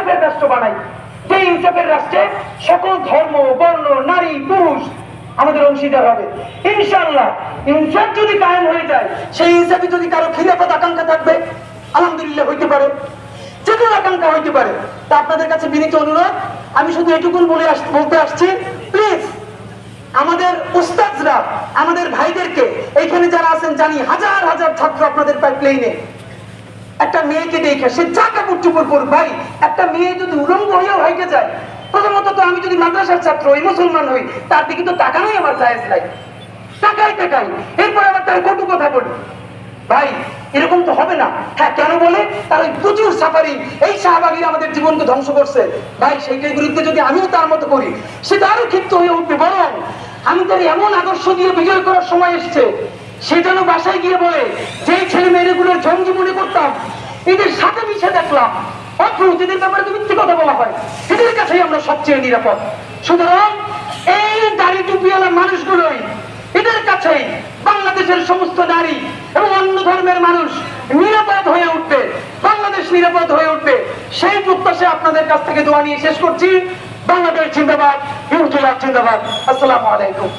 ইনসাফের রাষ্ট্র বানাই, যে ইনসাফের রাষ্ট্রে সকল ধর্ম, বর্ণ, নারী, পুরুষ আমাদের অংশীদার হবে ইনশাআল্লাহ। ইনসাফ যদি কায়েম হয়ে যায়, সেই ইনসাফে যদি কারো খিলাফত আকাঙ্ক্ষা থাকবে, আলহামদুলিল্লাহ হইতে পারে, যে কোনো আকাঙ্ক্ষা হইতে পারে। তা আপনাদের কাছে বিনীত অনুরোধ, আমি শুধু এটুকুন বলতে আসছি, প্লিজ আমাদের উস্তাদরা, আমাদের ভাইদেরকে, এইখানে যারা আছেন জানি হাজার হাজার ছাত্র আপনাদের পাইপলাইনে, একটা মেয়েকে দেখে সে যা কাপড় চুপড় করুক, ভাই একটা মেয়ে যদি উলঙ্গ হয়েও হাইটে যায়, প্রথমত তো আমি যদি মাদ্রাসার ছাত্র হই, মুসলমান হই, তার দিকে তো তাকানোই আমার জায়েজ নাই, তাকাই এরপর আবার তার কটু কথা বলি, ভাই এরকম তো হবে না। হ্যাঁ, কেন বলে? তার ওই প্রচুর সাফারিং, এই শাহবাগীরা আমাদের জীবনকে ধ্বংস করছে। ভাই সেইটার বিরুদ্ধে যদি আমিও তার মতো করি, সেটা আরো ক্ষিপ্ত হয়ে উঠবে। বরং আমি তার এমন আদর্শ দিয়ে বিজয় করার সময় এসছে, সে যেন বাসায় গিয়ে বলে, যেই ছেলে মেয়েগুলোর জঙ্গি মনে করতাম, এদের সাথে মিশে দেখলাম অদ্ভুত, এদের ব্যাপারে তো মিথ্যে কথা বলা হয়, এদের কাছেই আমরা সবচেয়ে নিরাপদ। সুতরাং এই দাড়ি টুপিওয়ালা মানুষগুলোই, এদের কাছেই বাংলাদেশের সমস্ত নারী এবং অন্য ধর্মের মানুষ নিরাপদ হয়ে উঠবে, বাংলাদেশ নিরাপদ হয়ে উঠবে। সেই প্রত্যাশা আপনাদের কাছ থেকে দোয়া নিয়ে শেষ করছি। বাংলাদেশ জিন্দাবাদ, ইনকিলাব জিন্দাবাদ। আসসালামু আলাইকুম।